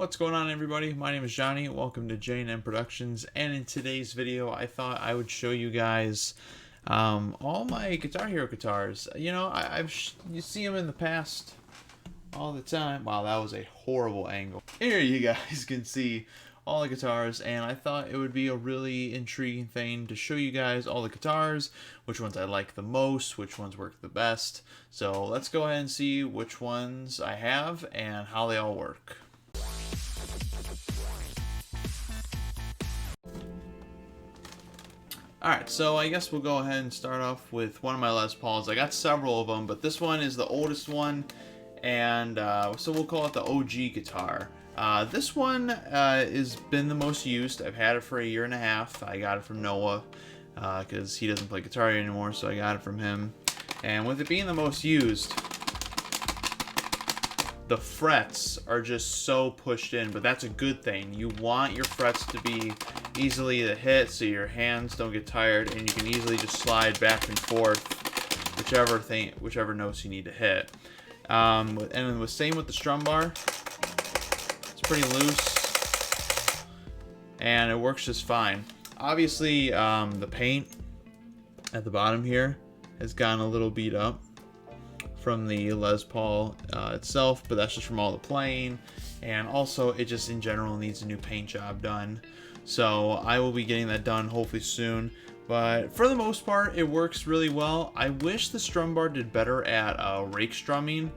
What's going on, everybody? My name is Johnny. Welcome to J&M Productions, and in today's video I thought I would show you guys all my Guitar Hero guitars. You know, you see them in the past all the time. Wow, that was a horrible angle. Here you guys can see all the guitars, and I thought it would be a really intriguing thing to show you guys all the guitars, which ones I like the most, which ones work the best. So let's go ahead and see which ones I have and how they all work. Alright, so I guess we'll go ahead and start off with one of my Les Pauls. I got several of them, but this one is the oldest one, and so we'll call it the OG guitar. This one has been the most used. I've had it for a year and a half. I got it from Noah because he doesn't play guitar anymore, so I got it from him. And with it being the most used, the frets are just so pushed in, but that's a good thing. You want your frets to be easily to hit so your hands don't get tired, and you can easily just slide back and forth whichever notes you need to hit. And the same with the strum bar. It's pretty loose and it works just fine. Obviously the paint at the bottom here has gotten a little beat up from the Les Paul itself, but that's just from all the playing, and also it just in general needs a new paint job done. So I will be getting that done hopefully soon, but for the most part it works really well. I wish the strum bar did better at rake strumming.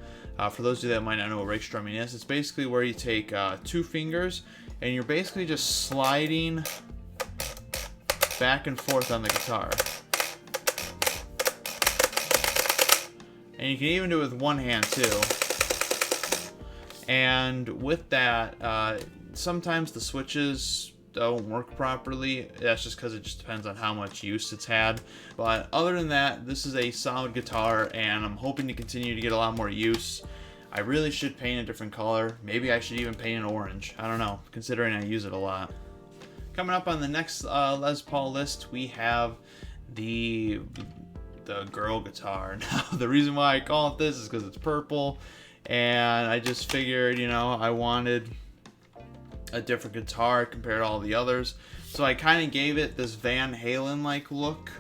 For those of you that might not know what rake strumming is, it's basically where you take two fingers and you're basically just sliding back and forth on the guitar. And you can even do it with one hand too. And with that, sometimes the switches don't work properly. That's just because it just depends on how much use it's had. But other than that, this is a solid guitar, and I'm hoping to continue to get a lot more use. I really should paint a different color. Maybe I should even paint it orange. I don't know, considering I use it a lot. Coming up on the next Les Paul list, we have the girl guitar. Now, the reason why I call it this is because it's purple, and I just figured, you know, I wanted a different guitar compared to all the others, so I kind of gave it this Van Halen like look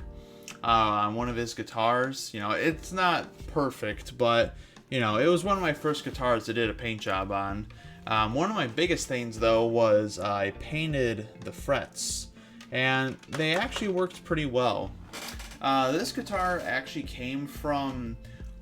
on one of his guitars. You know, it's not perfect, but you know, it was one of my first guitars I did a paint job on. One of my biggest things though was I painted the frets, and they actually worked pretty well. This guitar actually came from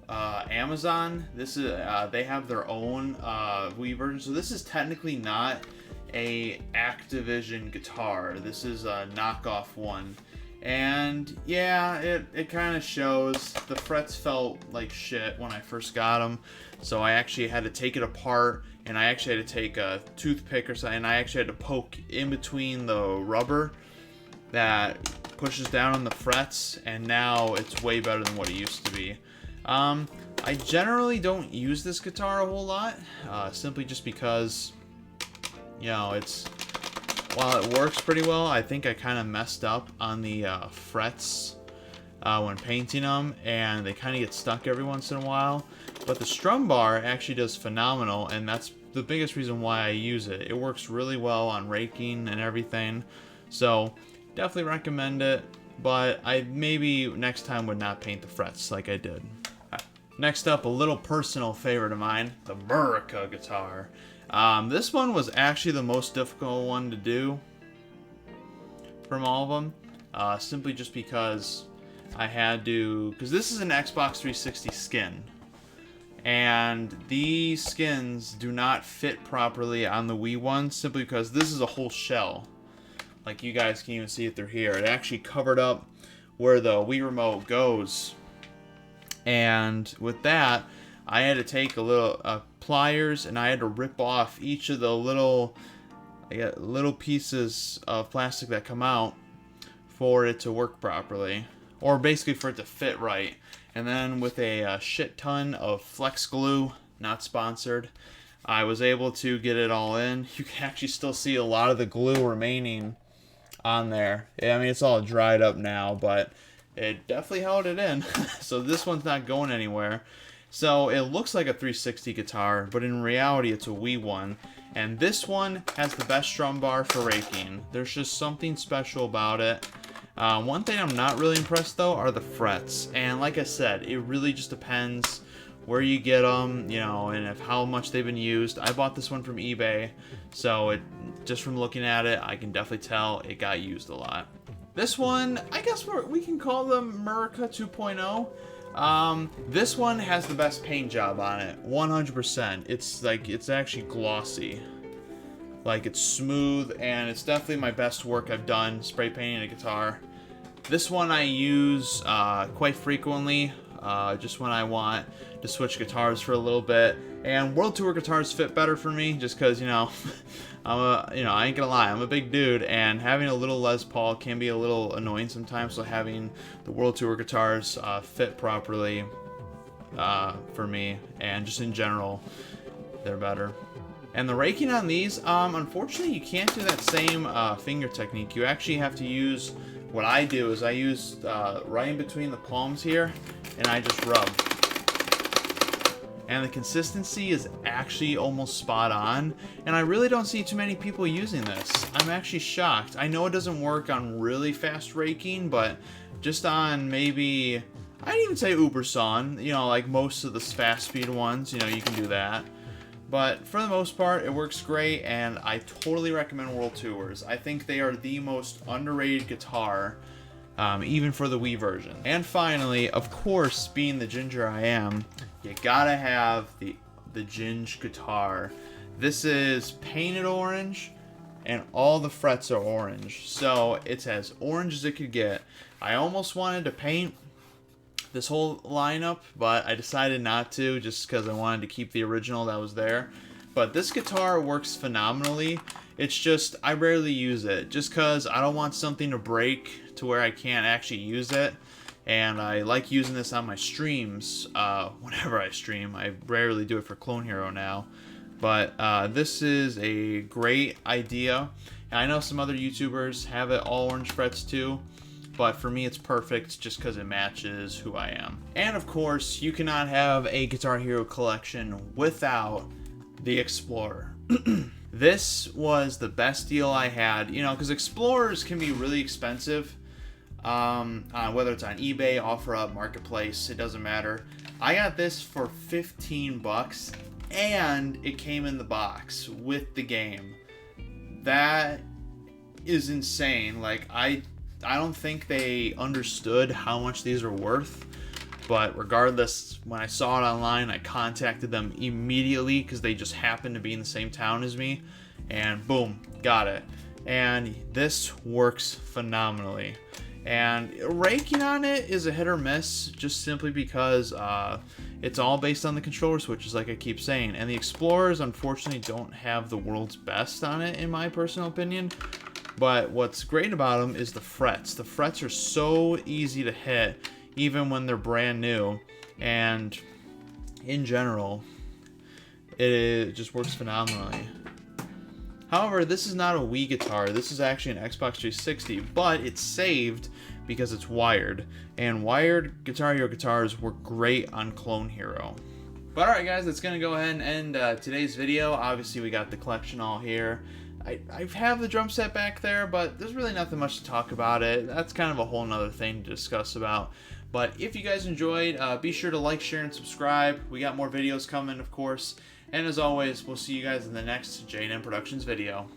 Amazon. This is they have their own Wii version, so this is technically not a Activision guitar. This is a knockoff one, and yeah, it kind of shows. The frets felt like shit when I first got them, so I actually had to take it apart, and I actually had to take a toothpick or something, and I actually had to poke in between the rubber that pushes down on the frets, and now it's way better than what it used to be. I generally don't use this guitar a whole lot, simply just because, you know, while it works pretty well, I think I kind of messed up on the frets when painting them, and they kind of get stuck every once in a while. But the strum bar actually does phenomenal, and that's the biggest reason why I use it. It works really well on raking and everything, so definitely recommend it, but I maybe next time would not paint the frets like I did. Next up, a little personal favorite of mine, the Murica guitar. This one was actually the most difficult one to do from all of them, simply just because I had to, because this is an Xbox 360 skin, and these skins do not fit properly on the Wii one, simply because this is a whole shell. Like, you guys can even see it through here. It actually covered up where the Wii remote goes. And with that, I had to take a little pliers, and I had to rip off each of the little pieces of plastic that come out for it to work properly, or basically for it to fit right. And then with a shit ton of flex glue, not sponsored, I was able to get it all in. You can actually still see a lot of the glue remaining on there. I mean, it's all dried up now, but it definitely held it in. So this one's not going anywhere. So it looks like a 360 guitar, but in reality it's a Wii one. And this one has the best strum bar for raking. There's just something special about it. One thing I'm not really impressed though are the frets. And like I said, it really just depends where you get them, you know, and how much they've been used. I bought this one from eBay, so just from looking at it, I can definitely tell it got used a lot. This one, I guess we can call them Murica 2.0. This one has the best paint job on it, 100%. It's actually glossy. Like, it's smooth, and it's definitely my best work I've done spray painting a guitar. This one I use quite frequently, just when I want to switch guitars for a little bit. And World Tour guitars fit better for me, just because, you know, I ain't gonna lie, I'm a big dude, and having a little Les Paul can be a little annoying sometimes. So having the World Tour guitars fit properly for me, and just in general, they're better. And the raking on these, unfortunately, you can't do that same finger technique. You actually have to use, what I do is I use right in between the palms here, and I just rub. And the consistency is actually almost spot on, and I really don't see too many people using this. I'm actually shocked. I know it doesn't work on really fast raking, but just on maybe, I didn't even say Uberson, you know, like most of the fast speed ones, you know, you can do that. But for the most part, it works great, and I totally recommend World Tours. I think they are the most underrated guitar, even for the Wii version. And finally, of course, being the ginger I am, you gotta have the Ginge guitar. This is painted orange, and all the frets are orange. So it's as orange as it could get. I almost wanted to paint this whole lineup, but I decided not to, just because I wanted to keep the original that was there. But this guitar works phenomenally. It's just, I rarely use it, just because I don't want something to break to where I can't actually use it. And I like using this on my streams, whenever I stream. I rarely do it for Clone Hero now. But this is a great idea. And I know some other YouTubers have it all orange frets too. But for me, it's perfect just because it matches who I am. And of course, you cannot have a Guitar Hero collection without the Explorer. This was the best deal I had, you know, because Explorers can be really expensive. Whether it's on eBay, OfferUp, Marketplace, it doesn't matter. I got this for 15 bucks, and it came in the box with the game. That is insane. Like, I don't think they understood how much these are worth, but regardless, when I saw it online, I contacted them immediately because they just happened to be in the same town as me, and boom, got it. And this works phenomenally. And raking on it is a hit or miss, just simply because it's all based on the controller switches, like I keep saying. And the Explorers, unfortunately, don't have the world's best on it, in my personal opinion. But what's great about them is the frets. The frets are so easy to hit, even when they're brand new. And in general, it just works phenomenally. However, this is not a Wii guitar. This is actually an Xbox 360, but it's saved because it's wired. And wired Guitar Hero guitars work great on Clone Hero. But alright guys, that's going to go ahead and end today's video. Obviously, we got the collection all here. I have the drum set back there, but there's really nothing much to talk about it. That's kind of a whole nother thing to discuss about. But if you guys enjoyed, be sure to like, share, and subscribe. We got more videos coming, of course. And as always, we'll see you guys in the next J&M Productions video.